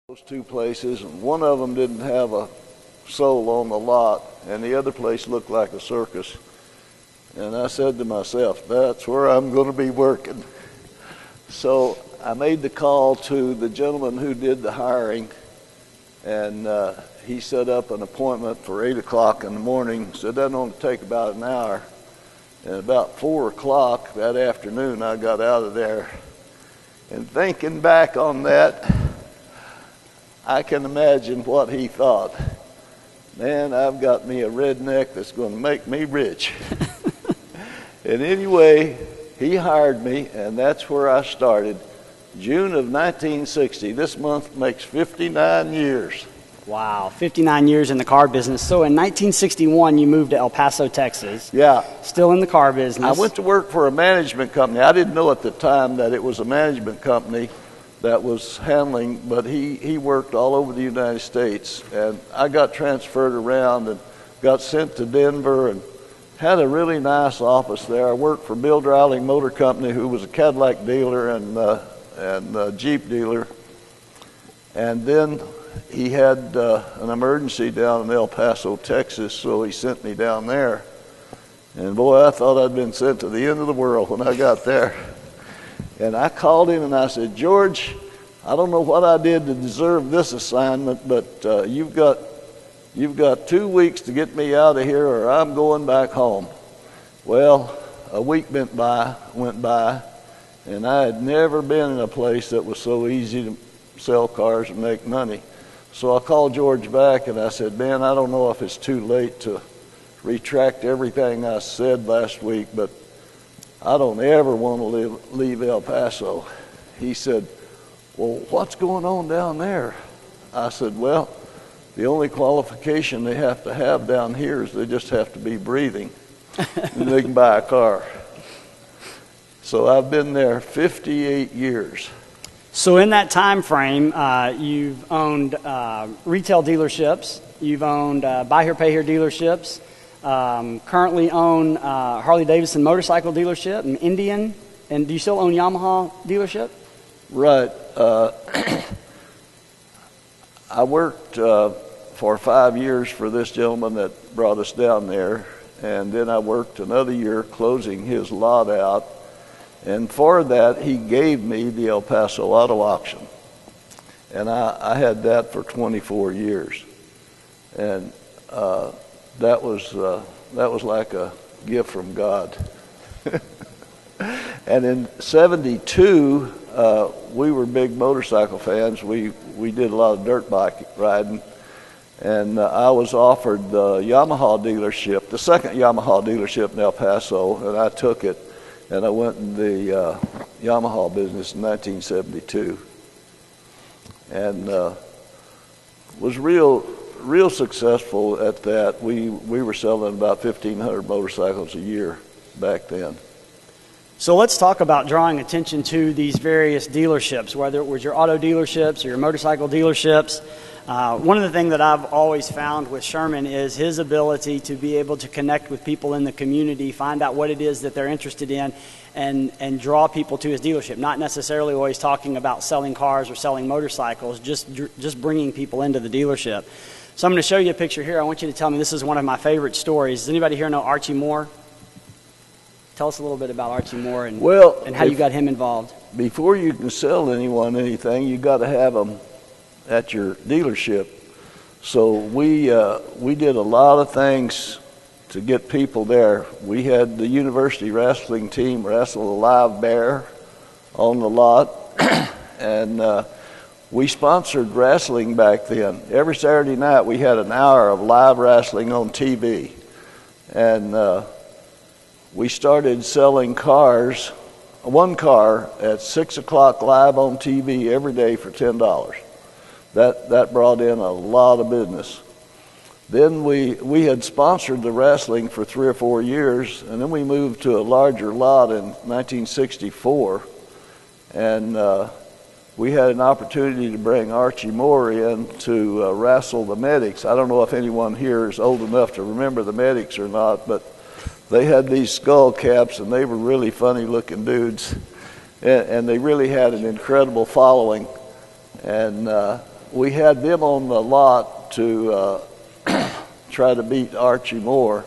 Those two places, and one of them didn't have a soul on the lot, and the other place looked like a circus. And I said to myself, that's where I'm going to be working. So I made the call to the gentleman who did the hiring, and he set up an appointment for 8 o'clock in the morning. Said that'd only take about an hour. And about 4 o'clock that afternoon, I got out of there. And thinking back on that, I can imagine what he thought. Man, I've got me a redneck that's going to make me rich. And anyway, he hired me, and that's where I started. June of 1960. This month makes 59 years. Wow, 59 years in the car business. So in 1961, you moved to El Paso, Texas. Yeah. Still in the car business. I went to work for a management company. I didn't know at the time that it was a management company that was handling, but he worked all over the United States. And I got transferred around and got sent to Denver and had a really nice office there. I worked for Bill Dowling Motor Company, who was a Cadillac dealer and a Jeep dealer. And then he had an emergency down in El Paso, Texas, so he sent me down there. And boy, I thought I'd been sent to the end of the world when I got there. And I called him and I said, George, I don't know what I did to deserve this assignment, but you've got 2 weeks to get me out of here or I'm going back home. Well, a week went by, and I had never been in a place that was so easy to sell cars and make money. So I called George back and I said, man, I don't know if it's too late to retract everything I said last week, but I don't ever want to leave El Paso. He said, well, what's going on down there? I said, well, the only qualification they have to have down here is they just have to be breathing, and they can buy a car. So I've been there 58 years. So in that time frame, you've owned retail dealerships, you've owned buy here, pay here dealerships, currently own Harley-Davidson motorcycle dealership, an Indian, and do you still own Yamaha dealership? Right. I worked for 5 years for this gentleman that brought us down there, and then I worked another year closing his lot out, and for that he gave me the El Paso Auto Auction, and I had that for 24 years, and that was like a gift from God. And in '72, we were big motorcycle fans. We did a lot of dirt bike riding, and I was offered the Yamaha dealership, the second Yamaha dealership in El Paso, and I took it, and I went in the Yamaha business in 1972, and was real successful at that. We were selling about 1,500 motorcycles a year back then. So let's talk about drawing attention to these various dealerships, whether it was your auto dealerships or your motorcycle dealerships. One of the things that I've always found with Sherman is his ability to be able to connect with people in the community, find out what it is that they're interested in, and draw people to his dealership. Not necessarily always talking about selling cars or selling motorcycles, just bringing people into the dealership. So I'm going to show you a picture here. I want you to tell me, this is one of my favorite stories. Does anybody here know Archie Moore? Tell us a little bit about Archie Moore and how you got him involved. Before you can sell anyone anything, you got to have them at your dealership. So we did a lot of things to get people there. We had the university wrestling team wrestle a live bear on the lot, and we sponsored wrestling back then. Every Saturday night we had an hour of live wrestling on TV, and we started selling cars, one car at 6 o'clock live on TV every day for $10. That brought in a lot of business. Then we had sponsored the wrestling for 3 or 4 years, and then we moved to a larger lot in 1964, and we had an opportunity to bring Archie Moore in to wrestle the Medics. I don't know if anyone here is old enough to remember the Medics or not, but they had these skull caps, and they were really funny-looking dudes, and they really had an incredible following. And we had them on the lot to try to beat Archie Moore.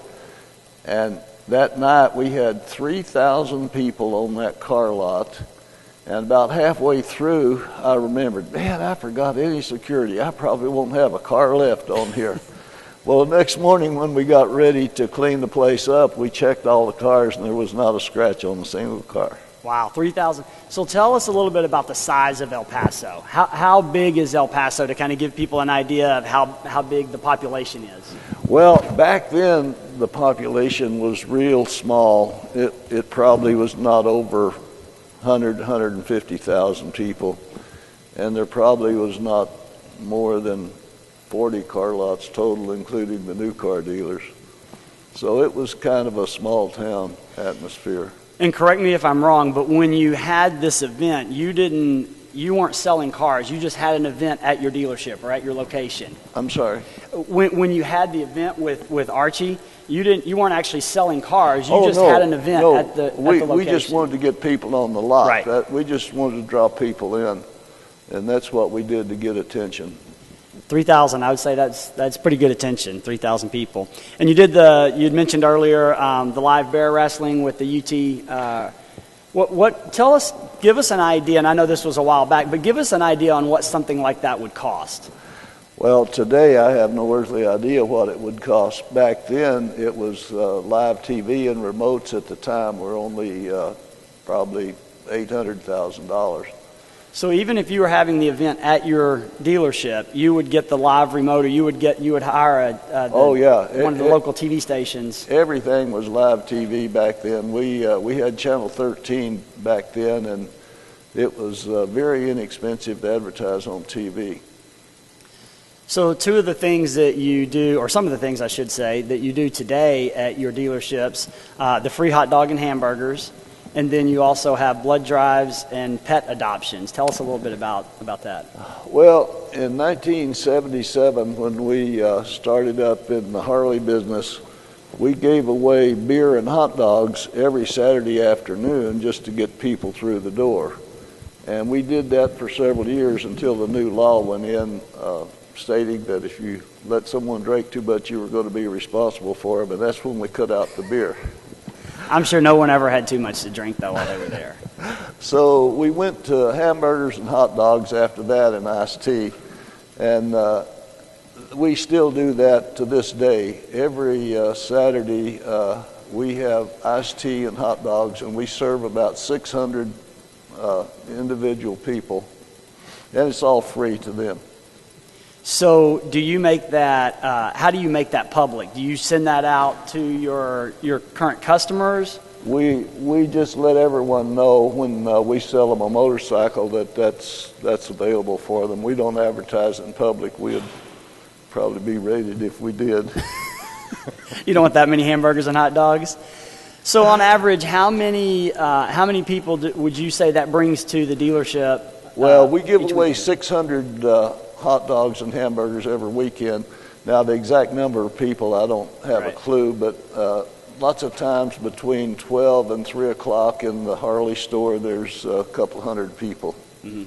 And that night we had 3,000 people on that car lot. And about halfway through, I remembered, man, I forgot any security. I probably won't have a car left on here. Well, the next morning when we got ready to clean the place up, we checked all the cars and there was not a scratch on a single car. Wow, 3,000. So tell us a little bit about the size of El Paso. How big is El Paso, to kind of give people an idea of how big the population is? Well, back then the population was real small. It probably was not over 150,000 people, and there probably was not more than 40 car lots total, including the new car dealers. So it was kind of a small town atmosphere. And correct me if I'm wrong, but when you had this event, you weren't selling cars. You just had an event at your dealership or at your location. I'm sorry. When you had the event with Archie, you weren't actually selling cars. You just no, had an event no. at the location. We just wanted to get people on the lot. Right. We just wanted to draw people in, and that's what we did to get attention. 3,000, I would say that's pretty good attention. 3,000 people, and you'd mentioned earlier the live bear wrestling with the UT. Give us an idea, and I know this was a while back, but give us an idea on what something like that would cost. Well, today I have no earthly idea what it would cost. Back then, it was live TV and remotes at the time were only probably $800,000. So even if you were having the event at your dealership, you would get the live remote, or you would hire one of the local TV stations. Everything was live TV back then. We had Channel 13 back then, and it was very inexpensive to advertise on TV. So two of the things that you do, or some of the things I should say, that you do today at your dealerships, the free hot dog and hamburgers, and then you also have blood drives and pet adoptions. Tell us a little bit about that. Well, in 1977, when we started up in the Harley business, we gave away beer and hot dogs every Saturday afternoon just to get people through the door. And we did that for several years until the new law went in, stating that if you let someone drink too much, you were going to be responsible for them, and that's when we cut out the beer. I'm sure no one ever had too much to drink, though, while they were there. So we went to hamburgers and hot dogs after that and iced tea, and we still do that to this day. Every Saturday we have iced tea and hot dogs, and we serve about 600 individual people, and it's all free to them. So do you make that, how do you make that public? Do you send that out to your current customers? We just let everyone know when we sell them a motorcycle that's available for them. We don't advertise it in public. We'd probably be raided if we did. You don't want that many hamburgers and hot dogs? So on average, how many people would you say that brings to the dealership? Well, we give away 600 hot dogs and hamburgers every weekend. Now, the exact number of people, I don't have a clue, but lots of times between 12 and 3 o'clock in the Harley store, there's a couple hundred people. Mm-hmm.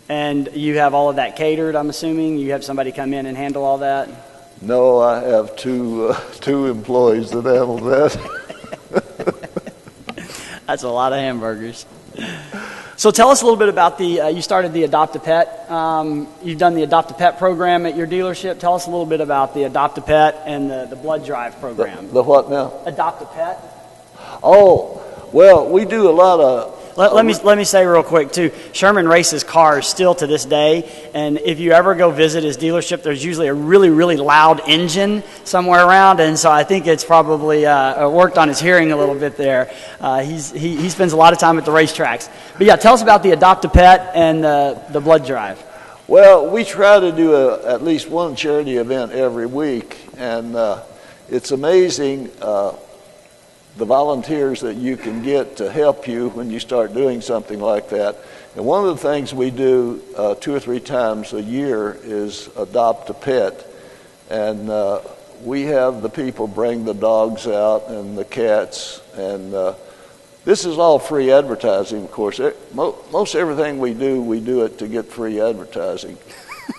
And you have all of that catered, I'm assuming? You have somebody come in and handle all that? No, I have two employees that handle that. That's a lot of hamburgers. So tell us a little bit about you started the Adopt-A-Pet. You've done the Adopt-A-Pet program at your dealership. Tell us a little bit about the Adopt-A-Pet and the blood drive program. The what now? Adopt-A-Pet. Oh, well, we do a lot of... Let me say real quick, too, Sherman races cars still to this day, and if you ever go visit his dealership, there's usually a really, really loud engine somewhere around, and so I think it's probably worked on his hearing a little bit there. He spends a lot of time at the racetracks. But yeah, tell us about the Adopt-A-Pet and the blood drive. Well, we try to do at least one charity event every week, and it's amazing the volunteers that you can get to help you when you start doing something like that. And one of the things we do 2 or 3 times a year is adopt a pet. And we have the people bring the dogs out and the cats. And this is all free advertising, of course. Most everything we do it to get free advertising.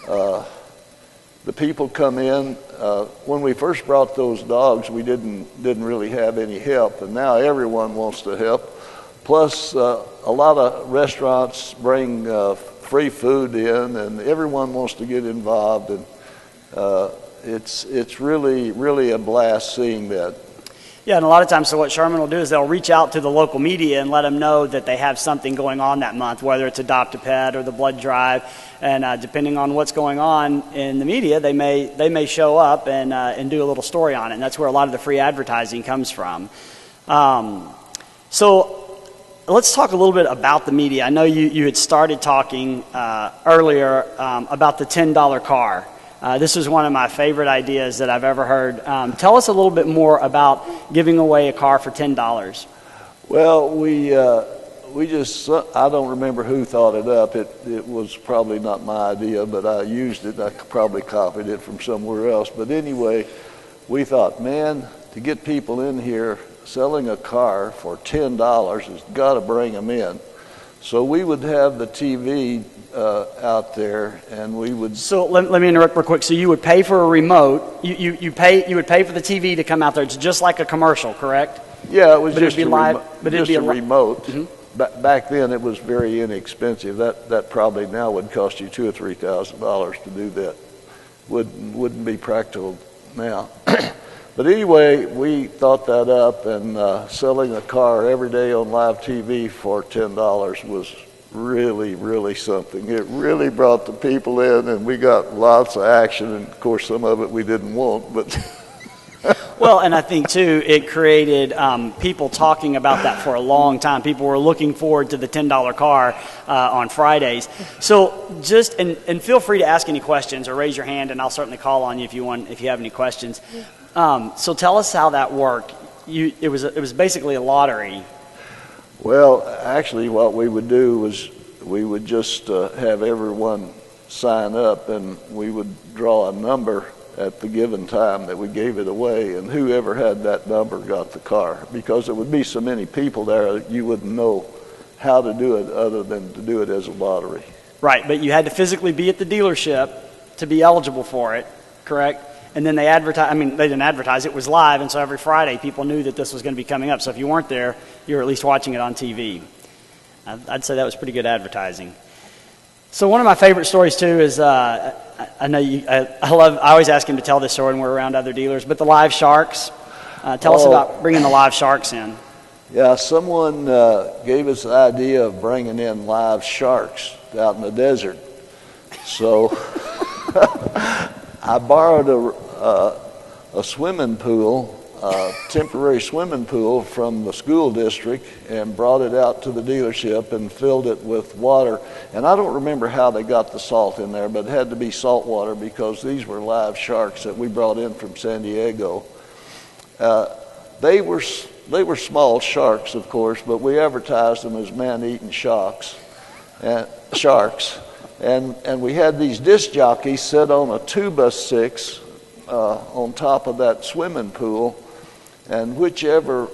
The people come in. When we first brought those dogs, we didn't really have any help, and now everyone wants to help. Plus, a lot of restaurants bring free food in, and everyone wants to get involved, and it's really a blast seeing that. Yeah, and a lot of times, so what Sherman will do is they'll reach out to the local media and let them know that they have something going on that month, whether it's Adopt a Pet or the blood drive, and depending on what's going on in the media, they may show up and do a little story on it, and that's where a lot of the free advertising comes from. So let's talk a little bit about the media. I know you had started talking earlier about the $10 car. This is one of my favorite ideas that I've ever heard. Tell us a little bit more about giving away a car for $10. Well, we just, I don't remember who thought it up. It was probably not my idea, but I used it. I probably copied it from somewhere else. But anyway, we thought, man, to get people in here selling a car for $10 has got to bring them in. So we would have the TV out there, and we would. So let me interrupt real quick. So you would pay for a remote. You would pay for the TV to come out there. It's just like a commercial, correct? Yeah, it was just a live. But just it'd be a remote. Mm-hmm. Back then, it was very inexpensive. That probably now would cost you $2,000 or $3,000 to do that. Wouldn't be practical now. But anyway, we thought that up, and selling a car every day on live TV for $10 was really something. It really brought the people in, and we got lots of action, and of course some of it we didn't want, but well, and I think too it created people talking about that for a long time. People were looking forward to the $10 car on Fridays. So just and feel free to ask any questions or raise your hand, and I'll certainly call on you if you have any questions. So tell us how that worked. It was basically a lottery. Well, actually, what we would do was we would just have everyone sign up, and we would draw a number at the given time that we gave it away, and whoever had that number got the car. Because there would be so many people there, you wouldn't know how to do it other than to do it as a lottery. Right, but you had to physically be at the dealership to be eligible for it, correct? And then they didn't advertise, it was live, and so every Friday people knew that this was going to be coming up. So if you weren't there, you were at least watching it on TV. I'd say that was pretty good advertising. So one of my favorite stories too is, I always ask him to tell this story when we're around other dealers, but the live sharks. Tell us about bringing the live sharks in. Yeah, someone gave us the idea of bringing in live sharks out in the desert. So I borrowed a swimming pool, a temporary swimming pool from the school district, and brought it out to the dealership and filled it with water. And I don't remember how they got the salt in there, but it had to be salt water because these were live sharks that we brought in from San Diego. They were small sharks, of course, but we advertised them as man-eating sharks. And we had these disc jockeys sit on a 2x6 on top of that swimming pool, and whichever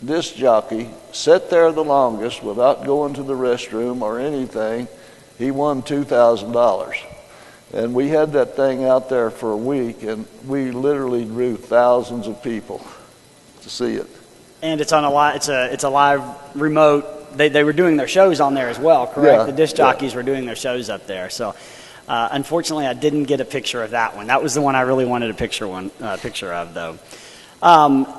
disc jockey sat there the longest without going to the restroom or anything, he won $2,000. And we had that thing out there for a week, and we literally drew thousands of people to see it. And it's on it's a live remote. They were doing their shows on there as well, correct? Yeah, the disc jockeys were doing their shows up there. So, unfortunately, I didn't get a picture of that one. That was the one I really wanted a picture of, though.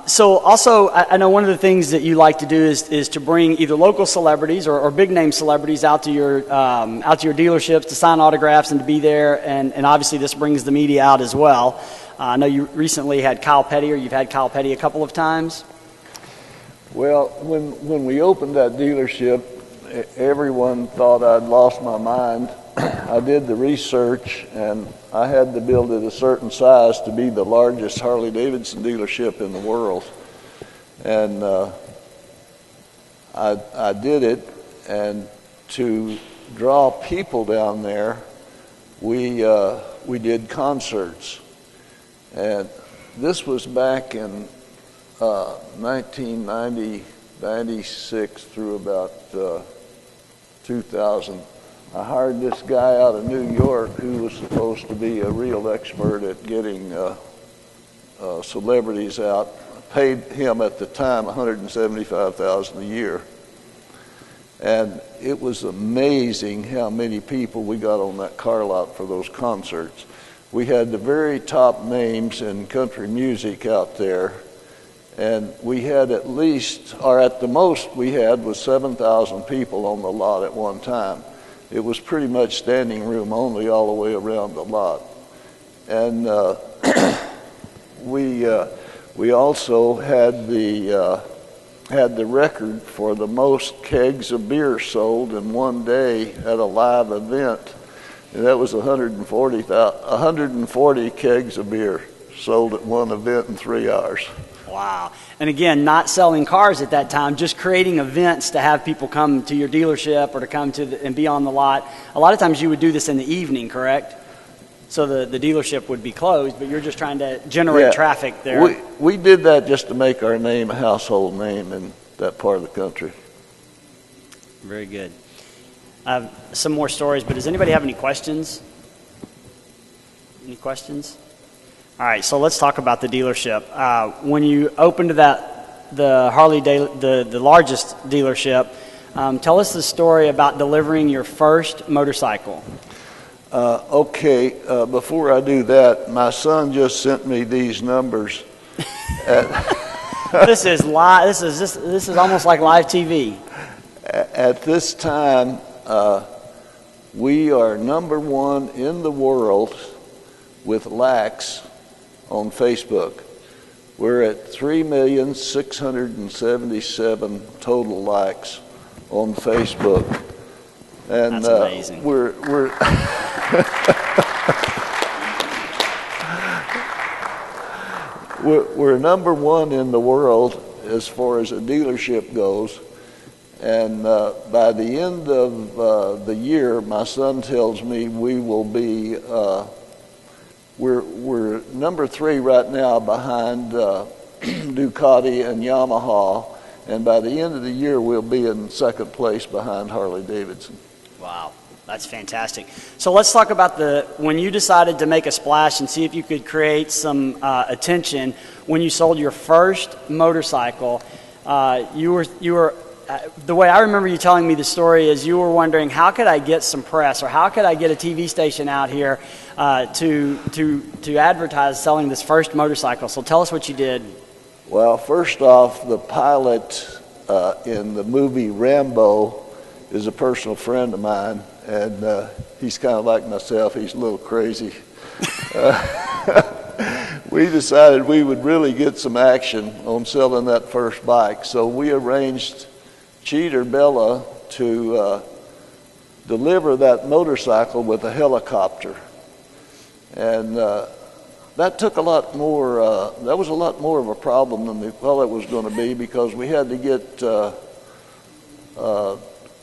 So, also, I know one of the things that you like to do is to bring either local celebrities or big name celebrities out to your dealerships to sign autographs and to be there. And obviously, this brings the media out as well. I know you recently had Kyle Petty, or you've had Kyle Petty a couple of times. Well, when we opened that dealership, everyone thought I'd lost my mind. I did the research, and I had to build it a certain size to be the largest Harley-Davidson dealership in the world. And I did it, and to draw people down there, we did concerts. And this was back in 1996 through about 2000. I hired this guy out of New York who was supposed to be a real expert at getting celebrities out. I paid him at the time $175,000 a year. And it was amazing how many people we got on that car lot for those concerts. We had the very top names in country music out there, and we had at least, or at the most we had was 7,000 people on the lot at one time. It was pretty much standing room only all the way around the lot. And we also had the record for the most kegs of beer sold in one day at a live event. And that was 140 kegs of beer sold at one event in 3 hours. Wow. And again, not selling cars at that time, just creating events to have people come to your dealership or to come to and be on the lot. A lot of times you would do this in the evening, correct? So the dealership would be closed, but you're just trying to generate traffic there. We did that just to make our name a household name in that part of the country. Very good. I have some more stories, but does anybody have any questions? Any questions? All right, so let's talk about the dealership. When you opened the Harley, the largest dealership, tell us the story about delivering your first motorcycle. Okay, before I do that, my son just sent me these numbers. This is live. This is almost like live TV. At this time, we are #1 in the world with likes on Facebook. We're at 3,677,000 total likes on Facebook. And that's amazing. We're we're #1 in the world as far as a dealership goes. And by the end of the year, my son tells me we will be, we're #3 right now behind Ducati and Yamaha. And by the end of the year, we'll be in second place behind Harley Davidson. Wow, that's fantastic. So let's talk about when you decided to make a splash and see if you could create some attention. When you sold your first motorcycle, you were the way I remember you telling me the story is you were wondering, how could I get some press, or how could I get a TV station out here to advertise selling this first motorcycle? So tell us what you did. Well, first off, the pilot in the movie Rambo is a personal friend of mine, and he's kind of like myself. He's a little crazy. We decided we would really get some action on selling that first bike, so we arranged Cheater Bella to deliver that motorcycle with a helicopter. And that took a lot more, that was a lot more of a problem than we thought it was going to be, because we had to get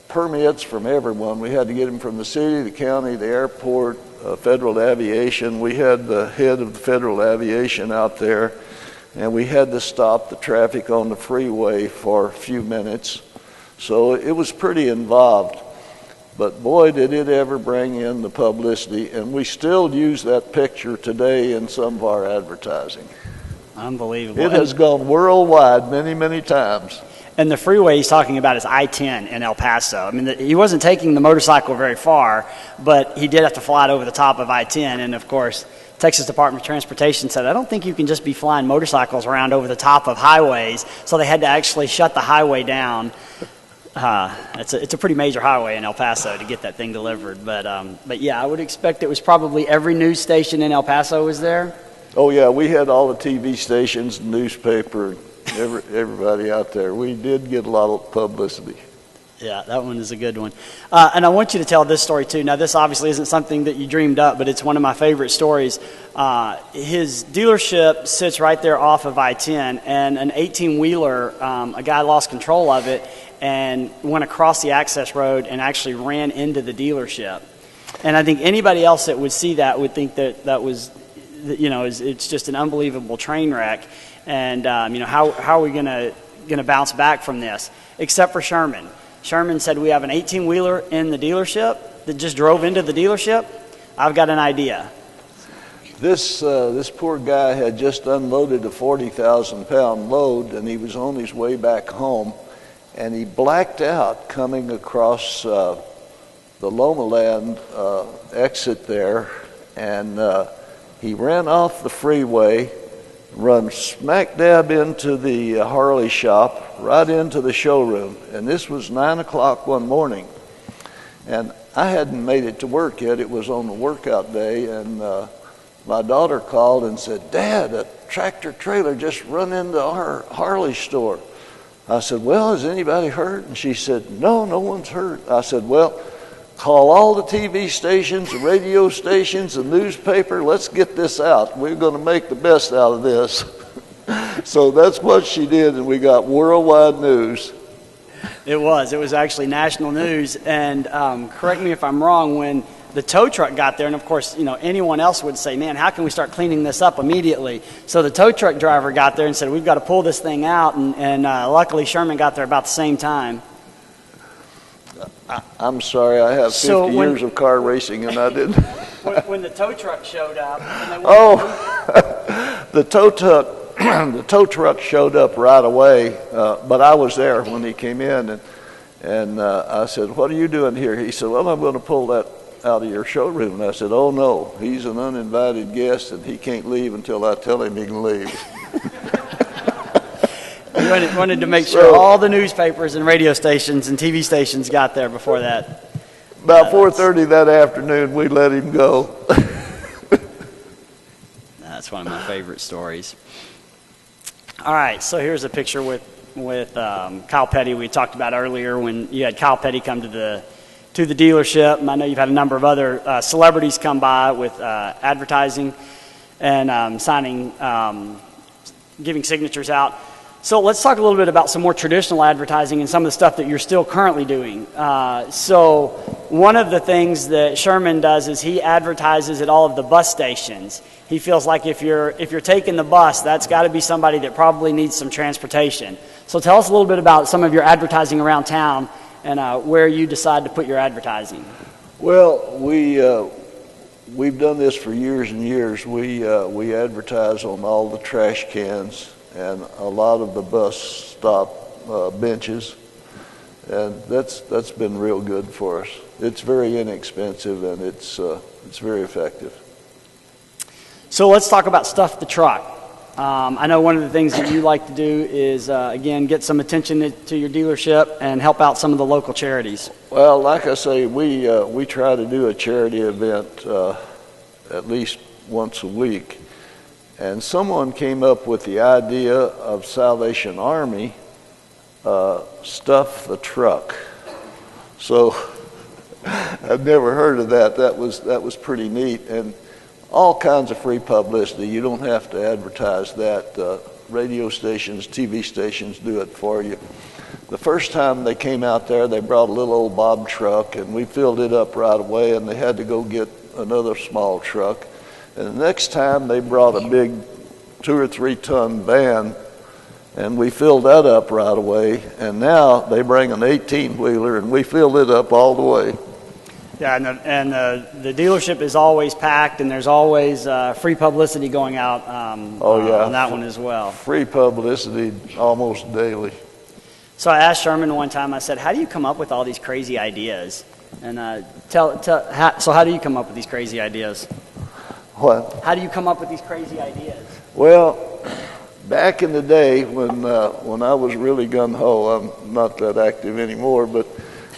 permits from everyone. We had to get them from the city, the county, the airport, Federal Aviation. We had the head of the Federal Aviation out there, and we had to stop the traffic on the freeway for a few minutes. So it was pretty involved. But boy, did it ever bring in the publicity, and we still use that picture today in some of our advertising. Unbelievable. It has gone worldwide many, many times. And the freeway he's talking about is I-10 in El Paso. I mean, he wasn't taking the motorcycle very far, but he did have to fly it over the top of I-10. And, of course, Texas Department of Transportation said, I don't think you can just be flying motorcycles around over the top of highways. So they had to actually shut the highway down. It's a pretty major highway in El Paso to get that thing delivered. But yeah, I would expect it was probably every news station in El Paso was there. Oh, yeah, we had all the TV stations, newspaper, everybody out there. We did get a lot of publicity. Yeah, that one is a good one. And I want you to tell this story, too. Now, this obviously isn't something that you dreamed up, but it's one of my favorite stories. His dealership sits right there off of I-10, and an 18-wheeler, a guy lost control of it and went across the access road and actually ran into the dealership. And I think anybody else that would see that would think that was, it's just an unbelievable train wreck. And, how are we going to bounce back from this? Except for Sherman. Sherman said, we have an 18-wheeler in the dealership. that just drove into the dealership? I've got an idea. This poor guy had just unloaded a 40,000-pound load, and he was on his way back home, and he blacked out coming across the Lomaland exit there, and he ran off the freeway, run smack dab into the Harley shop, right into the showroom, and this was 9 o'clock one morning, and I hadn't made it to work yet. It was on the workout day, and my daughter called and said, "Dad, a tractor trailer just run into our Harley store." I said, "Well, is anybody hurt?" And she said, "No, no one's hurt." I said, "Well, call all the TV stations, the radio stations, the newspaper. Let's get this out. We're going to make the best out of this." So that's what she did, and we got worldwide news. It was actually national news. And correct me if I'm wrong, when the tow truck got there, and of course, anyone else would say, "Man, how can we start cleaning this up immediately?" So the tow truck driver got there and said, "We've got to pull this thing out," and luckily Sherman got there about the same time. I'm sorry, I have 50 years of car racing, and I didn't. When the tow truck showed up, and they the tow truck showed up right away, but I was there when he came in, and I said, "What are you doing here?" He said, "Well, I'm going to pull that out of your showroom." And I said, "Oh no, he's an uninvited guest, and he can't leave until I tell him he can leave." You wanted to make sure all the newspapers and radio stations and TV stations got there before that. About 4:30 that afternoon, we let him go. That's one of my favorite stories. All right, so here's a picture with Kyle Petty we talked about earlier when you had Kyle Petty come to the dealership. And I know you've had a number of other celebrities come by with advertising and signing, giving signatures out. So let's talk a little bit about some more traditional advertising and some of the stuff that you're still currently doing. So one of the things that Sherman does is he advertises at all of the bus stations. He feels like if you're taking the bus, that's got to be somebody that probably needs some transportation. So tell us a little bit about some of your advertising around town and where you decide to put your advertising. Well, we've done this for years and years. We advertise on all the trash cans and a lot of the bus stop benches, and that's been real good for us. It's very inexpensive, and it's very effective. So let's talk about Stuff the Truck. I know one of the things that you like to do is, again, get some attention to your dealership and help out some of the local charities. Well, like I say, we try to do a charity event at least once a week. And someone came up with the idea of Salvation Army, Stuff the Truck. So I've never heard of that. That was pretty neat, and all kinds of free publicity. You don't have to advertise that. Radio stations, TV stations do it for you. The first time they came out there, they brought a little old Bob truck, and we filled it up right away, and they had to go get another small truck. And the next time they brought a big 2 or 3 ton van, and we filled that up right away. And now they bring an 18-wheeler, and we filled it up all the way. Yeah, and the dealership is always packed, and there's always free publicity going out on that one as well. Free publicity almost daily. So I asked Sherman one time, I said, "How do you come up with all these crazy ideas?" And so how do you come up with these crazy ideas? What? How do you come up with these crazy ideas? Well, back in the day when I was really gung-ho, I'm not that active anymore, but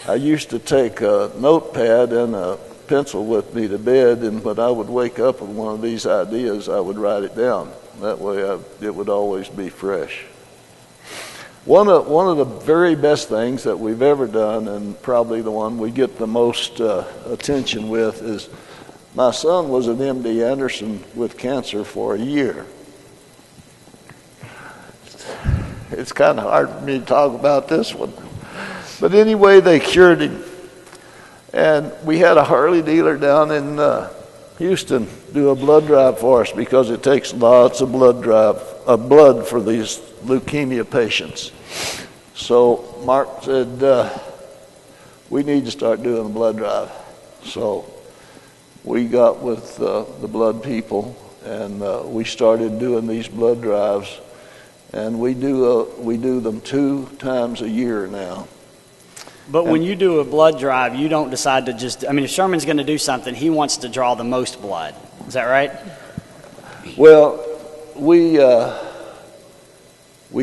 I used to take a notepad and a pencil with me to bed, and when I would wake up with one of these ideas, I would write it down. That way it would always be fresh. One of the very best things that we've ever done, and probably the one we get the most attention with, is my son was an MD Anderson with cancer for a year. It's kind of hard for me to talk about this one. But anyway, they cured him. And we had a Harley dealer down in Houston do a blood drive for us because it takes lots of blood for these leukemia patients. So Mark said, we need to start doing a blood drive. So we got with the blood people, and we started doing these blood drives, and we do them 2 times a year now. But when you do a blood drive, you don't decide to just, I mean, if Sherman's going to do something, he wants to draw the most blood. Is that right? Well, we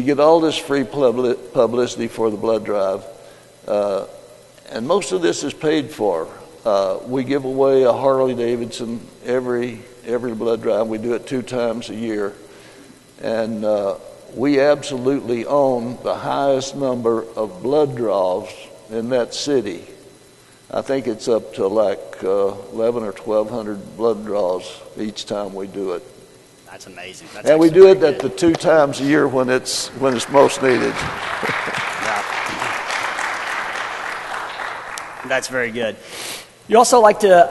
get all this free publicity for the blood drive, and most of this is paid for. We give away a Harley Davidson every blood drive. We do it 2 times a year, and we absolutely own the highest number of blood draws in that city. I think it's up to like 11 or 1,200 blood draws each time we do it. That's amazing. And we do it at the 2 times a year when it's most needed. Yeah. That's very good. You also like to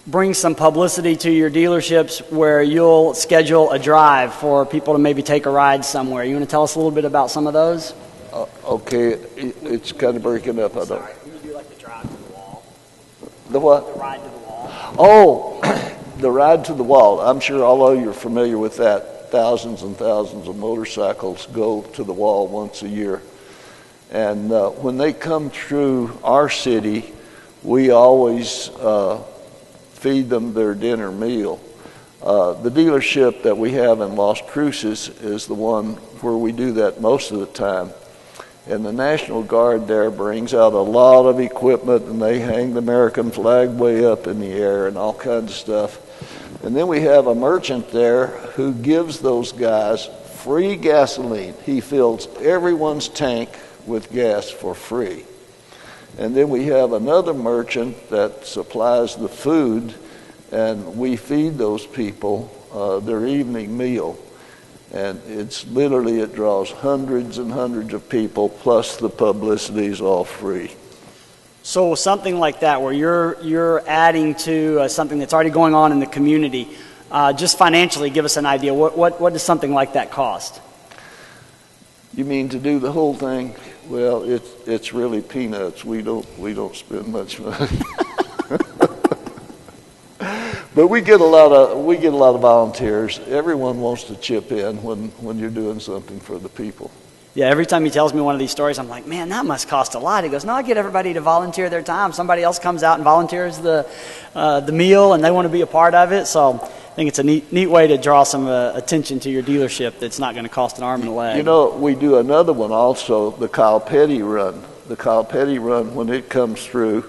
bring some publicity to your dealerships where you'll schedule a drive for people to maybe take a ride somewhere. You want to tell us a little bit about some of those? Okay, it's kind of breaking up. I don't. Sorry, can you do like the drive to the wall? The what? The ride to the wall. Oh, the ride to the wall. I'm sure all of you are familiar with that. Thousands and thousands of motorcycles go to the wall once a year. And when they come through our city, we always feed them their dinner meal. The dealership that we have in Las Cruces is the one where we do that most of the time. And the National Guard there brings out a lot of equipment, and they hang the American flag way up in the air and all kinds of stuff. And then we have a merchant there who gives those guys free gasoline. He fills everyone's tank with gas for free. And then we have another merchant that supplies the food, and we feed those people their evening meal. And it draws hundreds and hundreds of people, plus the publicity is all free. So something like that, where you're adding to something that's already going on in the community, just financially, give us an idea. What does something like that cost? You mean to do the whole thing? Well, it's really peanuts. We don't spend much money. But we get a lot of volunteers. Everyone wants to chip in when you're doing something for the people. Yeah, every time he tells me one of these stories, I'm like, man, that must cost a lot. He goes, no, I get everybody to volunteer their time. Somebody else comes out and volunteers the meal, and they want to be a part of it. So I think it's a neat way to draw some attention to your dealership that's not going to cost an arm and a leg. You know, we do another one also, the Kyle Petty Run. The Kyle Petty Run, when it comes through,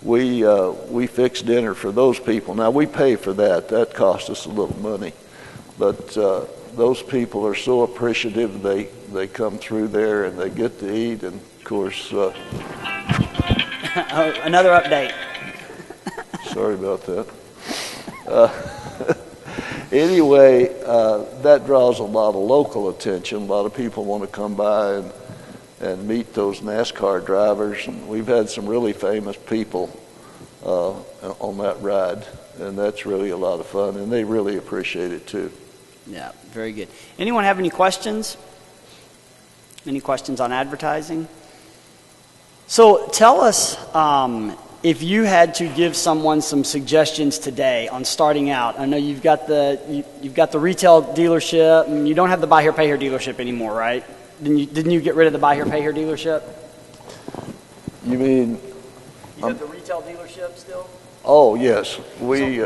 we fix dinner for those people. Now, we pay for that. That costs us a little money. But those people are so appreciative. They come through there and they get to eat. And, of course... Another update. Sorry about that. Anyway, that draws a lot of local attention. A lot of people want to come by and meet those NASCAR drivers. And we've had some really famous people on that ride, and that's really a lot of fun, and they really appreciate it too. Yeah, very good. Anyone have any questions? Any questions on advertising? So tell us, if you had to give someone some suggestions today on starting out. I know you've got the retail dealership, and you don't have the buy here, pay here dealership anymore, right? Didn't you get rid of the buy here, pay here dealership? You mean? You have the retail dealership still? Oh yes, we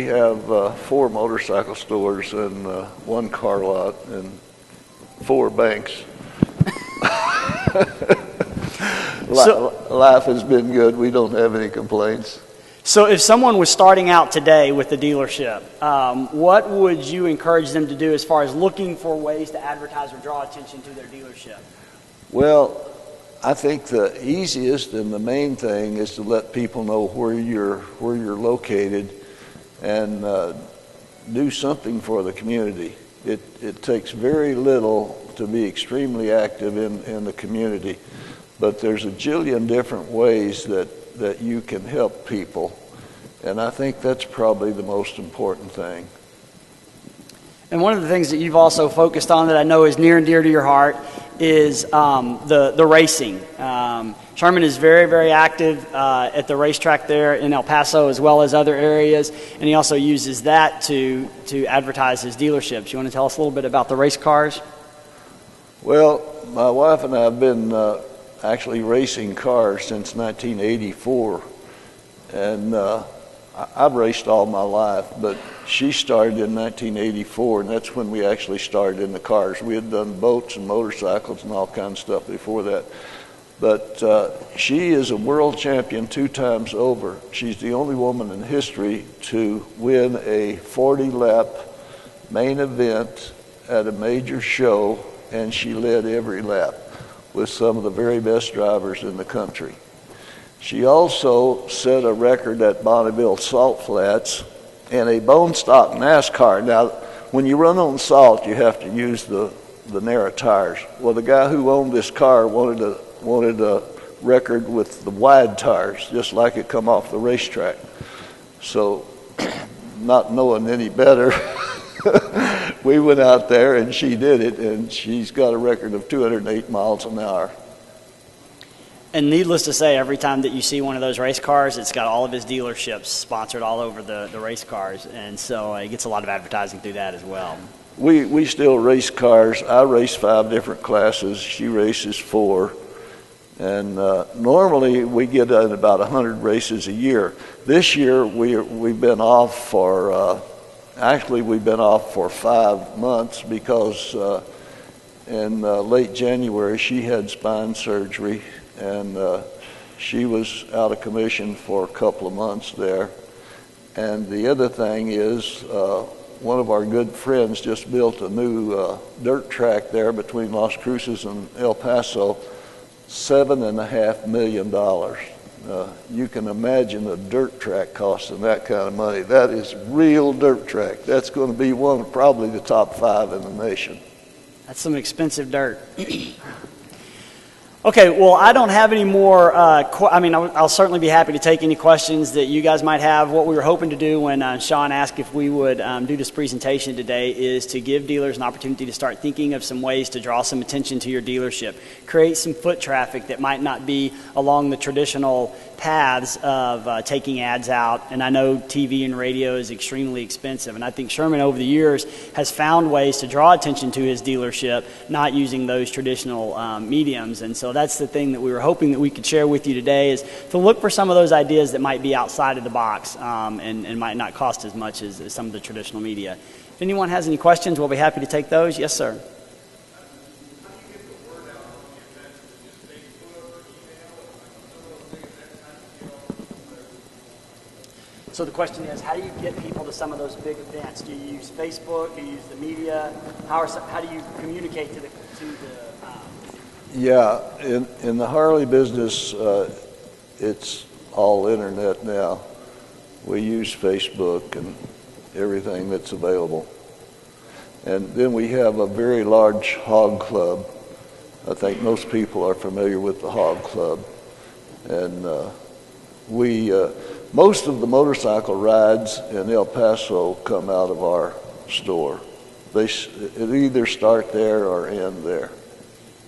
have 4 motorcycle stores and 1 car lot and 4 banks. Life has been good. We don't have any complaints. So if someone was starting out today with the dealership, what would you encourage them to do as far as looking for ways to advertise or draw attention to their dealership? Well, I think the easiest and the main thing is to let people know where you're located and do something for the community. It takes very little to be extremely active in the community, but there's a jillion different ways that you can help people, and I think that's probably the most important thing. And one of the things that you've also focused on that I know is near and dear to your heart is the racing. Sherman is very, very active at the racetrack there in El Paso as well as other areas, and he also uses that to advertise his dealerships. You want to tell us a little bit about the race cars? Well, my wife and I have been actually racing cars since 1984, and I've raced all my life, but she started in 1984, and that's when we actually started in the cars. We had done boats and motorcycles and all kinds of stuff before that. But she is a world champion 2 times over. She's the only woman in history to win a 40-lap main event at a major show, and she led every lap with some of the very best drivers in the country. She also set a record at Bonneville Salt Flats in a bone stock NASCAR. Now, when you run on salt, you have to use the narrow tires. Well, the guy who owned this car wanted a record with the wide tires, just like it come off the racetrack. So, not knowing any better, we went out there and she did it, and she's got a record of 208 miles an hour. And needless to say, every time that you see one of those race cars, it's got all of his dealerships sponsored all over the race cars, and so he gets a lot of advertising through that as well. We still race cars. I race 5 different classes. She races 4. And normally we get in about 100 races a year. This year we've been off for, we've been off for 5 months because in late January she had spine surgery, and she was out of commission for a couple of months there. And the other thing is, one of our good friends just built a new dirt track there between Las Cruces and El Paso, $7.5 million. You can imagine a dirt track costing that kind of money. That is real dirt track. That's going to be one of probably the top 5 in the nation. That's some expensive dirt. Okay, well, I don't have any more, I'll certainly be happy to take any questions that you guys might have. What we were hoping to do when Sean asked if we would do this presentation today is to give dealers an opportunity to start thinking of some ways to draw some attention to your dealership, create some foot traffic that might not be along the traditional paths of taking ads out. And I know TV and radio is extremely expensive, and I think Sherman over the years has found ways to draw attention to his dealership, not using those traditional mediums. And so that's the thing that we were hoping that we could share with you today, is to look for some of those ideas that might be outside of the box and might not cost as much as some of the traditional media. If anyone has any questions, we'll be happy to take those. Yes, sir. So the question is, how do you get people to some of those big events? Do you use Facebook? Do you use the media? How do you communicate to the Yeah, in the Harley business, it's all internet now. We use Facebook and everything that's available. And then we have a very large hog club. I think most people are familiar with the hog club. And most of the motorcycle rides in El Paso come out of our store. It either start there or end there.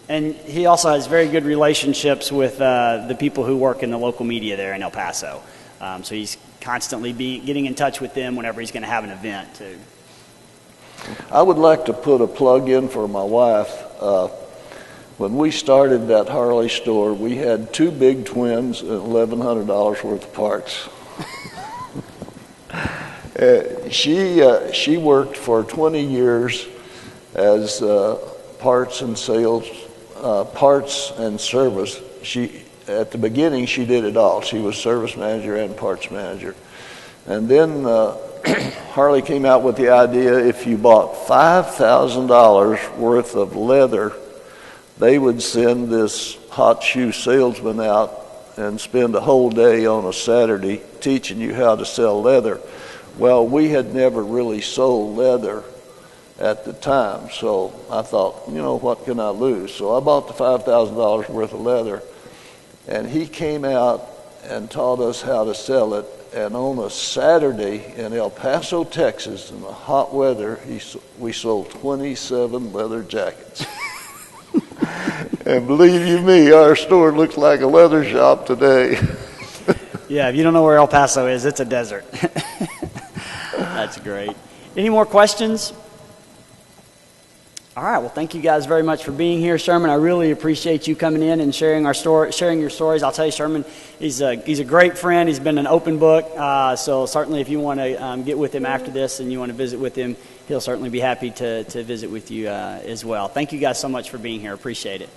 And he also has very good relationships with the people who work in the local media there in El Paso. So he's constantly getting in touch with them whenever he's going to have an event, too. I would like to put a plug in for my wife. When we started that Harley store, we had 2 big twins and $1,100 worth of parts. She worked for 20 years as parts and sales, parts and service. At the beginning, she did it all. She was service manager and parts manager. And then Harley came out with the idea, if you bought $5,000 worth of leather, they would send this hot shoe salesman out and spend a whole day on a Saturday teaching you how to sell leather. Well, we had never really sold leather at the time, so I thought, what can I lose? So I bought the $5,000 worth of leather, and he came out and taught us how to sell it. And on a Saturday in El Paso, Texas, in the hot weather, we sold 27 leather jackets. And believe you me, our store looks like a leather shop today. Yeah, if you don't know where El Paso is, it's a desert. That's great. Any more questions? All right. Well, thank you guys very much for being here, Sherman. I really appreciate you coming in and sharing your stories. I'll tell you, Sherman, he's a great friend. He's been an open book. So certainly, if you want to get with him after this and you want to visit with him, he'll certainly be happy to visit with you as well. Thank you guys so much for being here. Appreciate it.